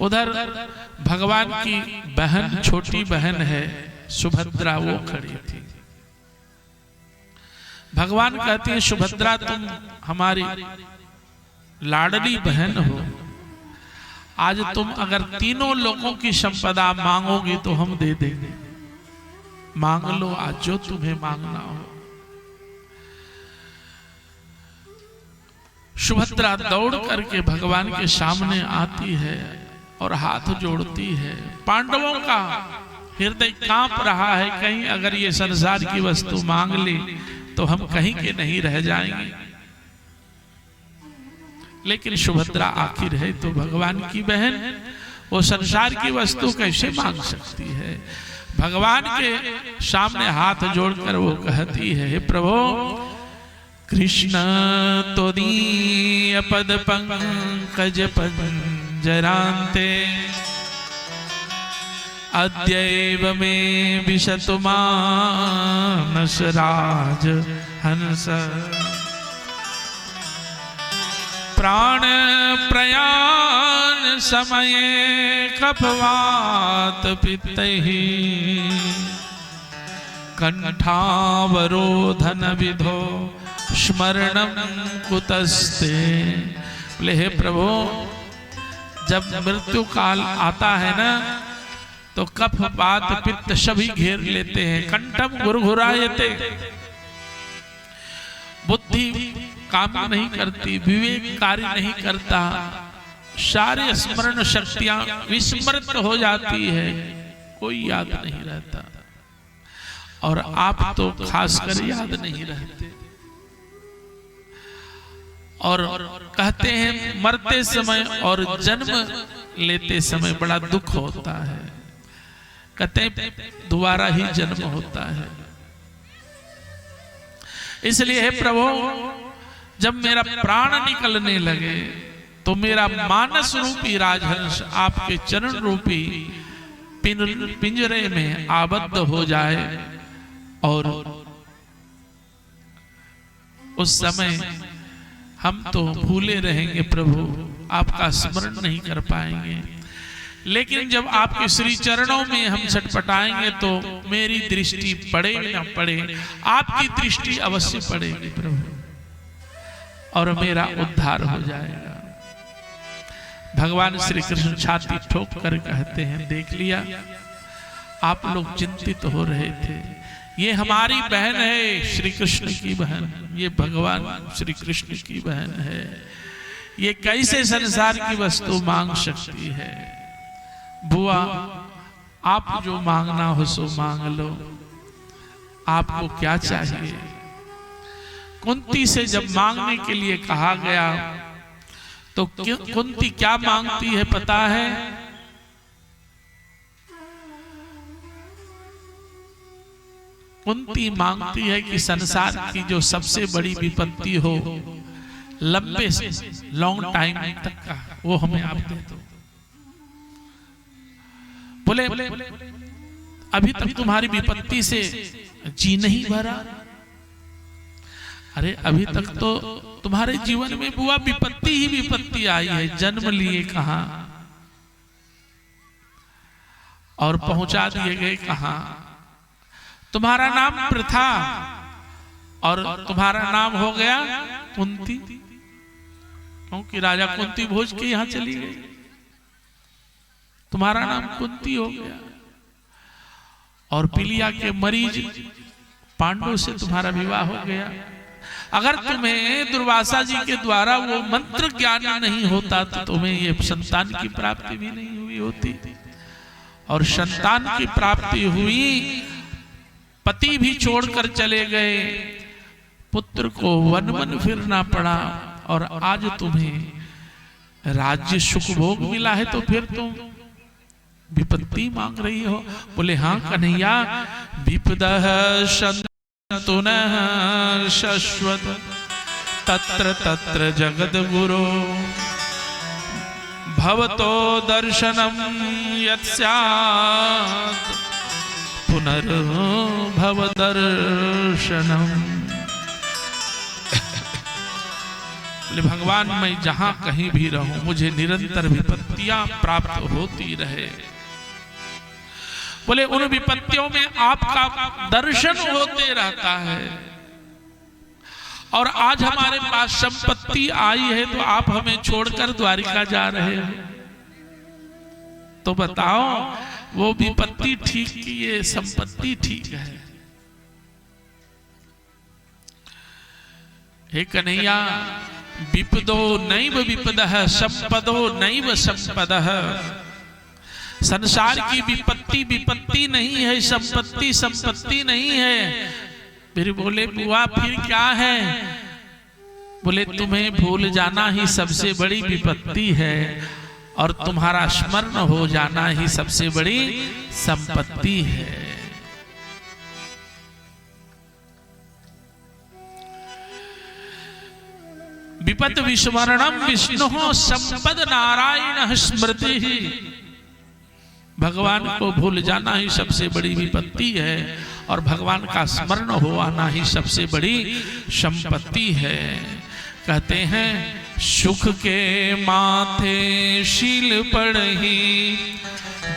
उधर भगवान की बहन, छोटी बहन है सुभद्रा, वो खड़ी थी। भगवान कहती है, सुभद्रा तुम हमारी लाडली बहन हो, आज तुम अगर तीनों लोगों की संपदा मांगोगी तो हम दे देंगे, मांग लो आज जो तुम्हें मांगना हो। सुभद्रा दौड़ करके भगवान के सामने आती है और हाथ जोड़ती है। पांडवों का हृदय कांप रहा है, कहीं अगर ये संसार की वस्तु मांग ली तो हम कहीं के नहीं रह जाएंगे। लेकिन सुभद्रा आखिर है तो भगवान की बहन, वो संसार की वस्तु कैसे मांग सकती है। भगवान के सामने हाथ जोड़कर वो कहती है, हे प्रभु, कृष्ण तोदीय पद पंकज पंजरान्ते अद्यैव मे विशतु मानस राज हंस प्राण प्रयाण समये कफवात पित्तैहि कंठावरोधन विधो स्मरणम कुतस्ते। बोले हे प्रभु, जब मृत्यु काल आता है ना तो कफ वात पित्त सभी घेर लेते हैं। कंठम गुरघुरायते, बुद्धि काम नहीं करती, विवेक कार्य नहीं करता, सारे स्मरण शक्तियां विस्मृत हो जाती है, कोई याद नहीं रहता। और आप तो खासकर याद नहीं रहते। और कहते हैं मरते समय और जन्म लेते समय बड़ा दुख होता है, कहते हैं दोबारा ही जन्म होता है। इसलिए हे प्रभु, जब मेरा प्राण निकलने लगे तो मेरा मानस रूपी राजहंस आपके चरण रूपी पिंजरे में आबद्ध हो जाए, और उस समय हम तो भूले रहेंगे प्रभु, आपका स्मरण नहीं कर पाएंगे। लेकिन जब आपके श्री चरणों में हम छटपटाएंगे तो मेरी दृष्टि पड़े न पड़े, आपकी दृष्टि अवश्य पड़ेगी प्रभु, और मेरा उद्धार हो जाएगा। भगवान श्री कृष्ण छाती ठोक कर कहते हैं, देख लिया, आप लोग चिंतित हो रहे थे, ये हमारी बहन है, श्री कृष्ण की बहन, ये भगवान श्री कृष्ण की बहन है, ये कैसे संसार की वस्तु मांग सकती है। बुआ, आप जो मांगना हो सो मांग लो, आपको क्या चाहिए। कुंती से जब मांगने के लिए कहा गया तो कुंती क्या मांगती है पता है? कुंती मांगती है कि संसार की जो सबसे बड़ी विपत्ति हो, लंबे लॉन्ग टाइम तक का, वो हमें आप दे दो। बोले अभी तक तुम्हारी विपत्ति से जी नहीं भरा। अरे अभी तक तो तुम्हारे जीवन में बुआ विपत्ति ही विपत्ति आई है, जन्म लिए कहां और पहुंचा दिए गए कहां। तुम्हारा नाम प्रथा और तुम्हारा नाम हो गया कुंती, क्योंकि राजा कुंती भोज के यहां चली गई, तुम्हारा नाम कुंती हो गया। और पिलिया के मरीज पांडव से तुम्हारा विवाह हो गया। अगर तुम्हें दुर्वासा जी के द्वारा वो मंत्र ज्ञान नहीं होता तो तुम्हें ये संतान की प्राप्ति भी नहीं हुई होती, और संतान की प्राप्ति हुई, पति भी छोड़कर चले गए, पुत्र को वन वन फिरना पड़ा, और आज तुम्हें राज्य सुख भोग मिला है तो फिर तुम विपत्ति मांग रही हो। बोले हाँ कन्हैया, विपदः सन्तुनः शश्वत तत्र तत्र जगद्गुरो भवतो दर्शनम यत्स्यात् पुनर्भव दर्शनम। बोले भगवान मैं जहां कहीं भी रहूं मुझे निरंतर विपत्तियां प्राप्त होती रहे। बोले उन विपत्तियों में आपका दर्शन होते रहता है, और आज हमारे पास संपत्ति आई है तो आप हमें छोड़कर द्वारिका जा रहे हो, तो बताओ वो विपत्ति ठीक की ये संपत्ति ठीक है? हे कन्हैया, विपदो नैव विपदः संपदो नैव संपदः। संसार की विपत्ति विपत्ति नहीं है, संपत्ति संपत्ति नहीं है। फिर बोले बुआ फिर क्या है? बोले तुम्हें भूल जाना ही सबसे बड़ी विपत्ति है, और तुम्हारा स्मरण हो जाना ही सबसे बड़ी संपत्ति है। विपद विस्मरणम विष्णु संपद नारायण स्मृति ही। भगवान को भूल जाना ही सबसे बड़ी विपत्ति है, और भगवान का स्मरण हो आना ही सबसे बड़ी संपत्ति है। कहते हैं सुख के माथे शील पड़ही,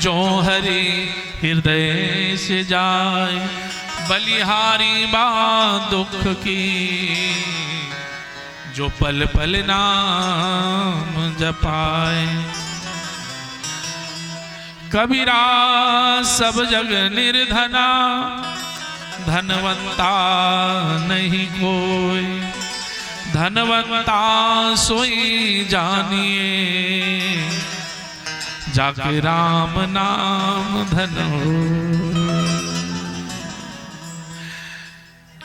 जो हरि हृदय से जाए, बलिहारी बा दुख की, जो पल पल नाम जपाए। कबीरा सब जग निर्धना, धनवंता नहीं कोई, धनवंता सोई जानिए, जाके राम नाम धन हो।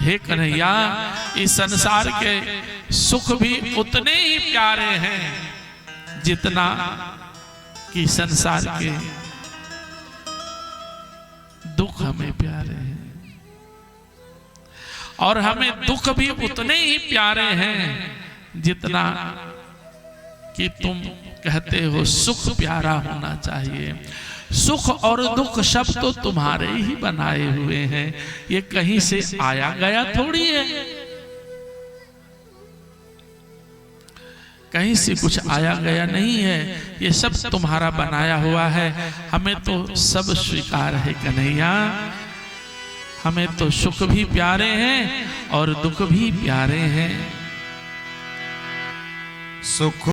हे कन्हैया, इस संसार के सुख भी उतने ही प्यारे हैं जितना कि संसार के दुख हमें प्यारे हैं, और हमें दुख भी उतने ही प्यारे हैं जितना कि तुम कहते हो सुख प्यारा होना चाहिए। सुख और दुख सब तो तुम्हारे ही बनाए हुए हैं, ये कहीं से आया गया थोड़ी है, कहीं से कुछ आया गया नहीं है, ये सब तुम्हारा बनाया हुआ है। हमें तो सब स्वीकार है कन्हैया, हमें तो सुख भी प्यारे हैं और दुख भी प्यारे हैं। सुख